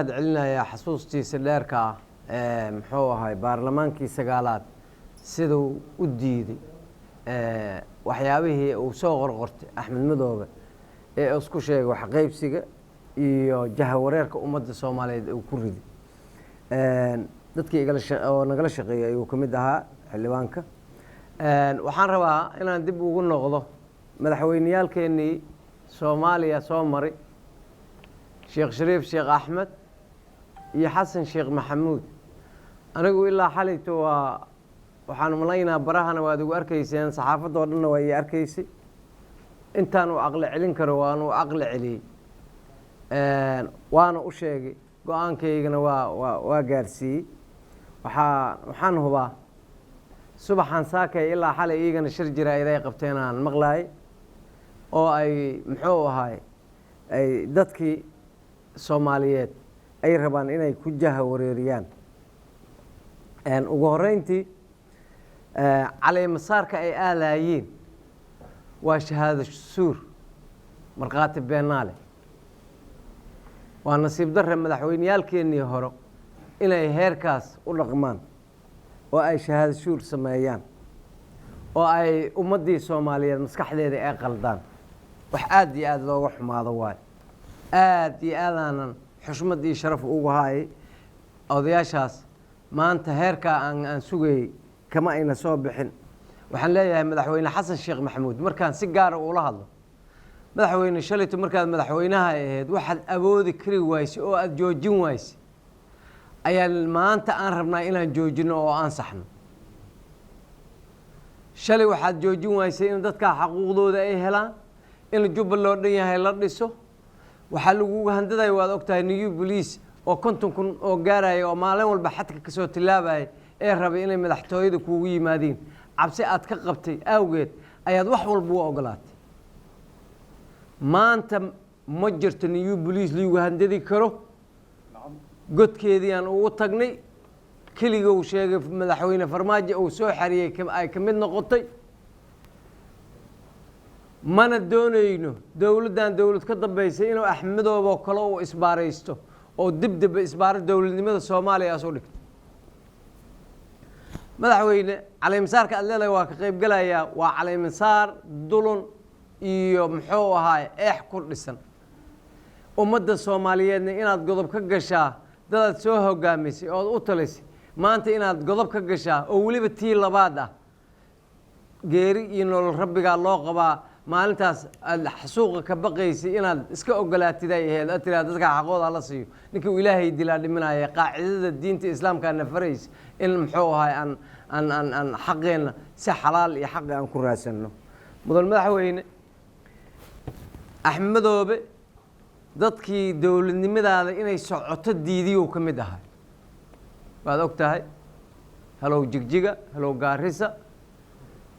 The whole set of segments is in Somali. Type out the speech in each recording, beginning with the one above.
mahad celinayaa xasuustiisa dheerka ah muxuu ahay baarlamaankii sagaalaad siduu u diiday waxyaabihii uu soo qorqortay Axmed Madoobe ee isku sheegay wax qaybsiga iyo jahawareerka ummadda Soomaaliyeed uu ku riday dadkii oo nagala shaqeeyay ayuu ka mid ahaa xildhibaanka waxaan rabaa inaan dib ugu noqdo madaxweyneyaalkeenii Soomaaliya soo maray Sheekh Shariif Sheekh Axmed iyo Xasan Sheekh Maxamuud anigu ilaa xalayto waxaan malaynaa barahana waad ugu arkayseen saxaafadda oo dhanna waa ii arkaysay intaan uu aqli celin karo waan uu aqli celiyey waana u sheegay go-aankaygana waa gaarsiiyey waxaan hubaa subaxan saakay ilaa xalay iyagana shir jira iday qabteen aan maqlaay oo ay muxuu ahay ay dadkii Soomaaliyeed ay rabaan inay ku jaha wareeriyaan ugu horeyntii caleemasaarka ay aalaayeen waa shahaado suur markhaati beenaale waa nasiib darre madaxweyneyaalkeenii hore inay heerkaas u dhaqmaan oo ay shahaado suur sameeyaan oo ay ummaddii Soomaaliyeed maskaxdeeda ay qaldaan wax aad iyo aad looga xumaado waay aad iyo aadaanan xushmad iyo sharaf ugu haayay odayaashaas maanta heerkaa aan sugayey kama ayna soo bixin waxaan leeyahay madaxweyne Xasan Sheekh Maxamuud markaan si gaar ah ula hadlo madaxweyne shalayto markaad madaxweynaha ahayd waxaad awoodi kari waysay oo aad joojin waysay ayaa maanta aan rabnaa inaan joojino oo aan saxno shalay waxaad joojin waysay in dadka xaquuqdooda ay helaan in Jubbaland loo dhan yahay la dhiso waxaa lagu handaday waad ogtahay new police oo 50 kun oo gaaraya oo maalin walba xadka ka soo tilaabay ee rabay inay madaxtooyada kuugu yimaadeen cabsi aad ka qabtay awgeed ayaad wax walba u ogolaatay maanta ma jirto new police liigu handadi karo godkeedii aan ugu tagnay kaliya uu sheegay madaxweyne Farmaajo uu soo xariyay ay ka mid noqotay mana doonayno dawladdan dawlad ka dambeysay inuu Axmedoobo kale uu isbaaraysto oo dib isbaar dawladnimada Soomaaliya soo dhigtay madaxweyne caleemasaarka aad leedahay waa ka qayb galaya waa caleemasaar dulun iyo muxuu ahaay ku dhisan ummadda Soomaaliyeedna inaad godob ka gashaa dad soo hogaamisay oo u talisay maanta inaad godob ka gashaa oo waliba tii labaad ah geeri iyo nolol rabbiga loo qabaa maalintaas xasuuqa ka baqaysay inaad iska ogolaatid ay ahayd aad tiraahdo dadka xaqooda la siiyo ninkii Ilaahay dilaa dhimanaya qaacidada diinta islaamka nafareys in muxuu ahaay aan xaqeena si xalaal iyo xaq aan ku raasano mudan madaxweyne Axmed Madoobe dadkii dawladnimadaada inay socoto diidiyo ka mid ahay waad ogtahay halow jigjiga halow Gaarisa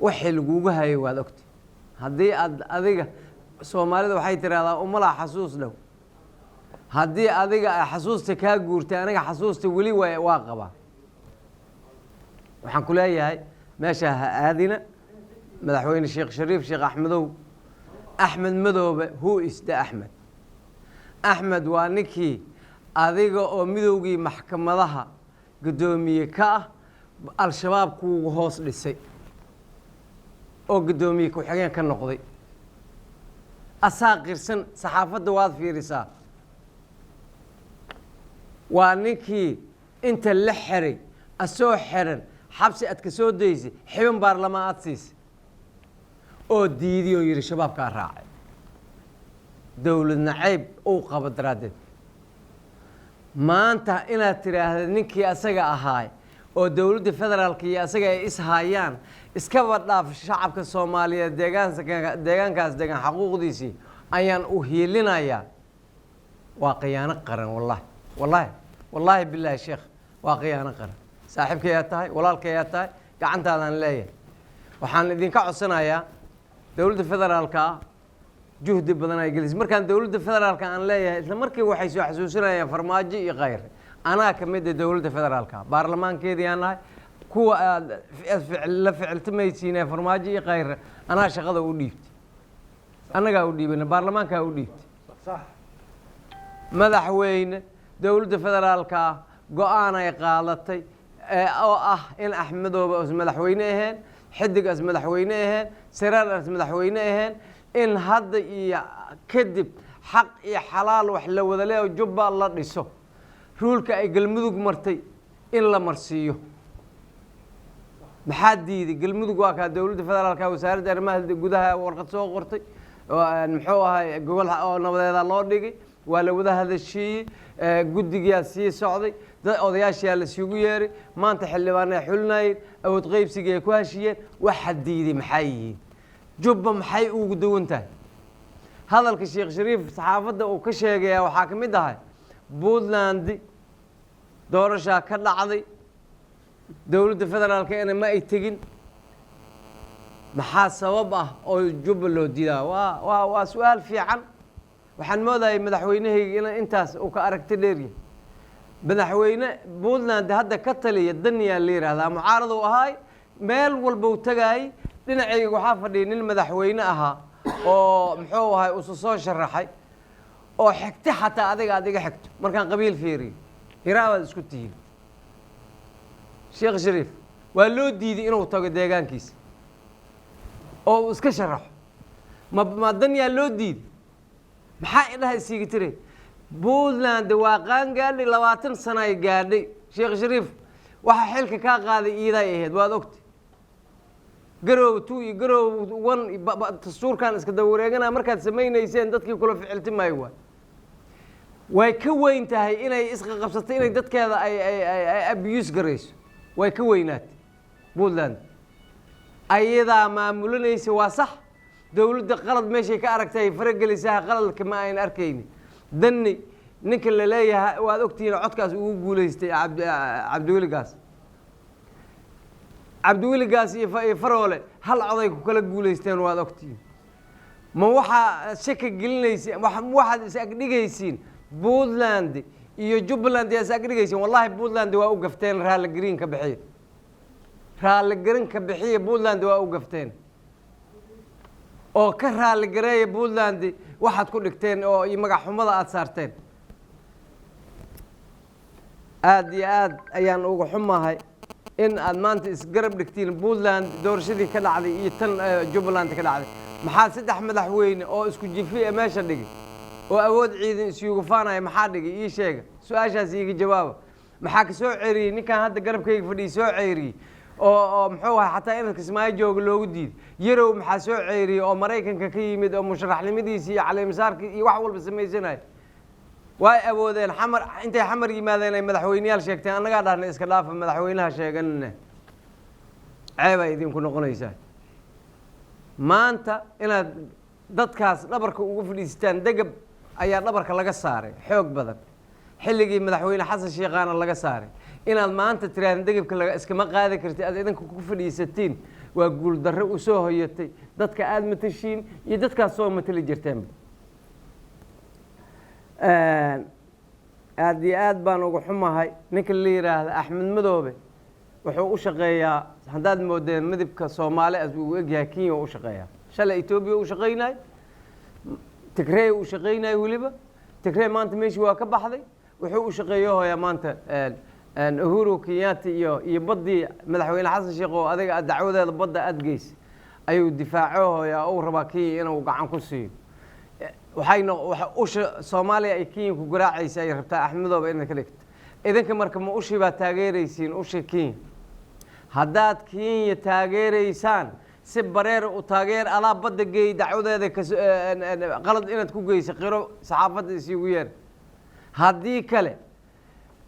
wixii lagugu hayay waad ogtahay haddii aad adiga Soomaalida waxay tiraahdaa umala xasuus dhow haddii adiga ay xasuusta ka guurtay aniga xasuusta wali waa qaba waxaan ku leeyahay meesha aadina madaxweyne Sheekh Shariif Sheekh Axmed Madoobe who is the Axmed waa ninkii adiga oo midowgii maxkamadaha gudoomiye ka ah al-shabaab kuugu hoos dhisay oo gudoomiye ku xigeen ka noqday asaaqirsan saxaafadda waad fiirisaa waa ninkii inta la xiray asoo xiran xabsi aad ka soo daysay xibin baarlamaan aad siisay oo diidiyo yiri shabaabka raacay dawlad nacayb uu qaba daraadeed maanta inaad tiraahdo ninkii asaga ahaay oo dawladda federaalka iyo asaga ay ishaayaan iskaba dhaaf shacabka Soomaaliyeed deegaankaas deegaan xaquuqdiisii ayaan u hiilinayaa waa qiyaano qaran wallahi billahi sheekh waa qiyaano qaran saaxiibkay tahay walaalkay tahay gacantaadan leeyahay waxaan idinka codsanayaa dawladda federaalka juhdi badan ay gelisay markaan dawladda federaalka aan leeyahay isla markii waxay soo xasuusinayaan Farmaajo iyo Khayr anaa ka mid ah dawladda federaalka baarlamaankeedii aan nahay kuwa la ficiltamaysiinay Farmaajo iyo Khayr anaa shaqada u dhiibtay anaga u dhiibana baarlamaanka u dhiibtay صح madaxweyne dowladda federaalka go-aan ay qaadatay oo ah in axmedooba as madaxweyne aheen xidig as madaxweyne aheen siraar as madaxweyne aheen in hadda iyo kadib xaq iyo xalaal wax la wada leeyo jubba la dhiso ruulka ay galmudug martay in la marsiiyo maxaa diiday galmudug waa kaa dowladda federaalka wasaaradda arrimaha gudaha warqad soo qortay muxuu ahay gobol oo nabadeeda loo dhigay waa la wada hadashiiyey guddigaa sii socday dad odayaashiyaa la isugu yeeray maanta xildhibaan ay xulinayeen awood qaybsigii ay ku heshiyeen waxa diiday maxay yihiin jubba maxay ugu dawan tahay hadalka sheekh shariif saxaafadda uu ka sheegaya waxaa ka mid ahay puntland doorashaa ka dhacday dowladda federaalka ina ma ay tegin maxaa sabab ah oo jubba loo diidaa waa su-aal fiican waxaan moodayay madaxweynahayga in intaas uu ka aragti dheeryahay madaxweyne puntland hadda ka taliya daniyaa la yidhaahdaa mucaarad uu ahaay meel walba u tagaayay dhinacayga waxaa fadhiyay nin madaxweyne ahaa oo muxuu ahay usu soo sharaxay oo xigta xataa adiga aad iga xigto markaan qabiil fiiriyo hiraabaad isku tihiin sheekh shariif waa loo diiday inuu tago deegaankiisa oo uu iska sharaxo ma daniyaa loo diiday maxaa idhaha isiiga tiray puntland waa qaan gaadhay 20 sano ay gaadhay sheekh shariif waxa xilka kaa qaaday iiday ahayd waad ogtay garoob 2 iyo garoob 1 dastuurkan iska daba wareegana markaad samaynayseen dadkii kula ficiltimay way ka weyn tahay inay isqa qabsatay inay dadkeeda ay abuse garayso way ka weynaatay puntland ayadaa maamulinaysa waa sax dowladda qalad meeshay ka aragtay faragelisaha qaladka ma ayna arkayni dani ninka la leeyahay waad ogtihiin codkaas ugu guuleystay cabdiweligaas iyo faroole hal coday ku kala guuleysteen waad ogtihiin ma waxaa shaka gelinaysiin waxaad is agdhigaysiin puntland iyo jubbaland is agdhigaysiin wallahi puntland waa u gafteen raali green ka bixiya puntland waa u gafteen oo ka raali gareeya puntland waxaad ku dhigteen oo magac xumada aad saarteen aad iyo aad ayaan uga xumahay in aad maanta isgarab dhigtiin puntland doorashadii ka dhacday iyo tan jubbaland ka dhacday maxaa saddex madaxweyne oo isku jifi meesha dhigay oo awood ciidan isugu faanaya maxaa dhigay ii sheega su-aashaas iiga jawaaba maxaa ka soo ceeriyey ninkan hadda garabkayga fadhiyay soo ceeriyey oo muxuu ahay xataa inadka ismaayo jooga loogu diiday yarow maxaa soo ceeriyey oo maraykanka ka yimid oo musharaxnimadiisii iyo caleemisaarkii iyo wax walba samaysanaya way awoodeen xamar intay xamar yimaadeen ay madaxweyneyaal sheegteen annagaa dhahnay iska dhaafa madaxweynaha sheeganina ceebaa idinku noqonaysaa maanta inaad dadkaas dhabarka ugu fadhiistaan degab ayaa dhabarka laga saaray xoog badan xilligii madaxweyne xasan sheekhaana laga saaray inaad maanta tiraahdan degabka iskama qaadi kartid aad idinka ku fadhiisatiin waa guuldarro u soo hoyatay dadka aada matashiin iyo dadkaas soo matali jirteenba aad iyo aad baan uga xumahay ninka la yidhaahda axmed madoobe wuxuu u shaqeeyaa haddaad moodeen midabka soomaali as uu egyahay kenya u shaqeeyaa shalay etoobiya u shaqaynay tigrey u shaqaynay weliba tigrey maanta meeshii waa ka baxday wuxuu u shaqeeyo hooyaa maanta uhuru kenyatta iyo baddii madaxweyne xasan sheekh oo adiga dacwadeeda badda aad geysay ayuu difaaco hooyaa uu rabaa kenya inuu gacan ku siiyo usha soomaaliya ay kenya ku garaacaysa ay rabtaa axmedooba inaad ka dhigto idinka marka ma ushii baad taageeraysiin usha kenya haddaad kenya taageeraysaan si bareer u taageer alaa badda geey dacwadeeda qalad inaad ku geysa qiro saxaafadda isiigu yeer haddii kale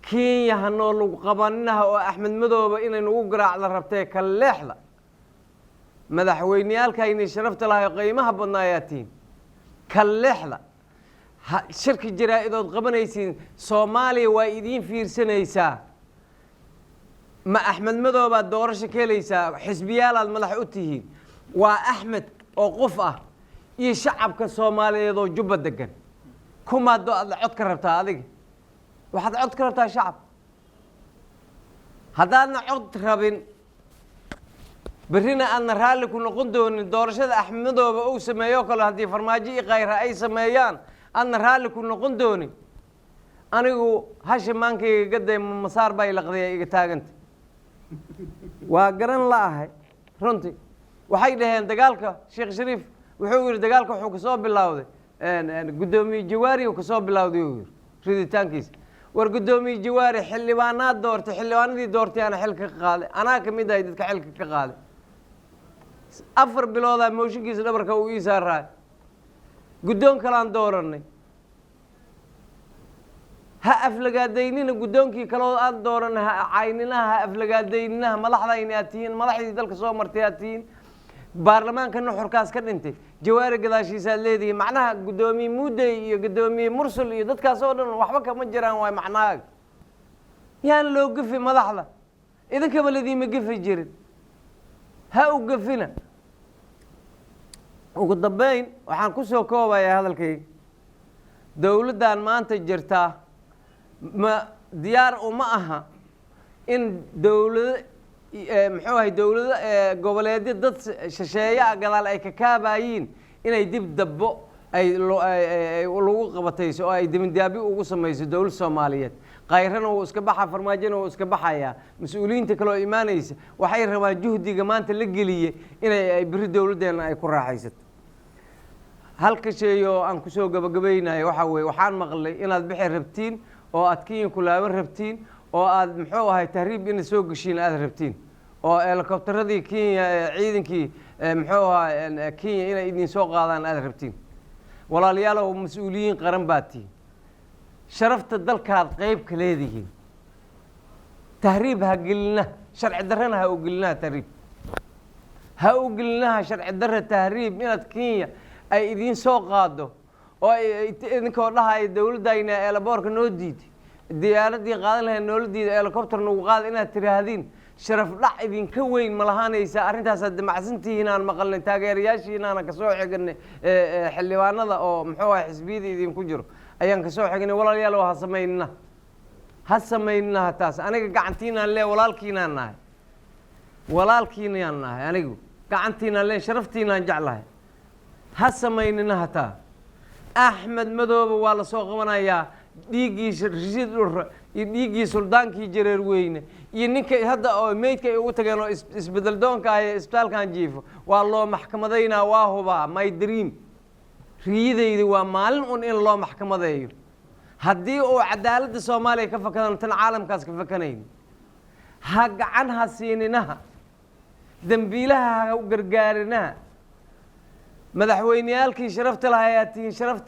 kenya hanoo lagu qabaninaha oo axmed madooba inay nagu garaacda rabtee ka leexda madaxweyneyaalkaynay sharafta lahay oo qiimaha badnaa ayaa tihiin ka leexda shirki jaraa-idood qabanaysiin soomaaliya waa idiin fiirsanaysaa ma axmed madoobaad doorasho ka helaysaa xisbiyaalaad madax u tihiin waa axmed oo qof ah iyo shacabka soomaaliyeed oo jubba degan kumaad cod ka rabtaa adiga waxaad cod ka rabtaa shacab haddaadna cod rabin berrina aadna raalli ku noqon doonin doorashada axmed madooba uu sameeyo kale haddii farmaajo iyo khayra ay sameeyaan aadna raalli ku noqon doonin anigu hasha maankayga gaday masaar baa ilaqday iga taaganta waa garan la'ahay runtii waxay dhaheen dagaalka sheekh shariif wuxuu yidhi dagaalka wuxuu kasoo bilowday guddoomiye jawaari uu kasoo bilowday uu yidhi riditaankiisa war guddoomiye jawaari xildhibaanaad doortay xildhibaanadii doortay ana xilka ka qaaday anaa ka mid ahay dadka xilka ka qaaday 4 biloodaa mooshinkiisa dhabarka uu ii saaraay guddoon kalaan dooranay ha aflagaadaynina guddoonkii kaloo aad dooranay ha cayninaha ha aflagaadayninaha madaxdayni aad tihiin madaxdii dalka soo martay aad tihiin baarlamaanka nuxurkaas ka dhintay jawaari gadaashiisaad leedihiin macnaha guddoomiye muudey iyo guddoomiye mursal iyo dadkaas oo dhan waxba kama jiraan waay macnahaaga yaan loo gafi madaxda idinkaba ladiima gafi jirin ha u gafina ugu dambeyn waxaan ku soo koobayaa hadalkayga dowladdan maanta jirtaa ma diyaar uma aha in dowlado muxuu ahay dowlado goboleedyo dad shisheeye ah gadaal ay ka kaabayiin inay dib dabbo ay lagu qabatayso oo ay dibindaabi ugu samayso dowlad Soomaaliyeed qayrana uu iska baxa farmaajina uu iska baxaya mas'uuliyiinta kale oo imaanaysa waxay rabaan juhdiga maanta la geliye inay biri dowladeena ay ku raaxaysato halka shay oo aan ku soo gabagabaynayo waxa weeye waxaan maqlay inaad bixi rabtiin oo aad Kenya ku laaban rabtiin oo aad muxuu ahay tahriib in soo gashiin aad rabtiin oo helicopteradii Kenya ciidankii muxuu ahay Kenya inay idin soo qaadaan aad rabtiin walaalayaal oo mas'uuliyiin qaran baatiin sharafta dalkaad qayb ka leedihiin tahriib ha gelina sharci darrana ha u gelina tahriib ha u gelina sharci darra tahriib inaad Kenya ay idin soo qaado oo idinkoo dhahay dowladayna eelaboorka noo diiday diyaaradii qaadan lahayd noola diiday helicopter nagu qaad inaad tiraahdin sharaf dhac idinka weyn ma lahaanaysa arrintaas aad damacsantihiin aan maqalnay taageerayaashiina aan ka soo xignay xildhibaanada oo muxuu ahay xisbiyada idinku jiro ayaan ka soo xignay walaalayaal ha samaynina taas aniga gacantiinaan lee walaalkiinaan nahay anigu gacantiinaan lee sharaftiinaan jeclahay ha samaynina hataa axmed madoobe waa la soo qabanayaa dhiiggiisa rashid dhur iyo dhiiggii suldaankii jareer weyne iyo ninka hadda oo meydka ay ugu tageen oo isbedel doonka ah ee isbitaalkan jiifo waa loo maxkamadaynaa waa hubaa my dream riyadayda waa maalin un in loo maxkamadeeyo haddii uu cadaaladda Soomaaliya ka fakadaan tan caalamkaas ka fakanayn ha gacan ha siininaha dambiilaha ha u gargaarinaha madaxweyneyaalkii sharafta lahayd sharafta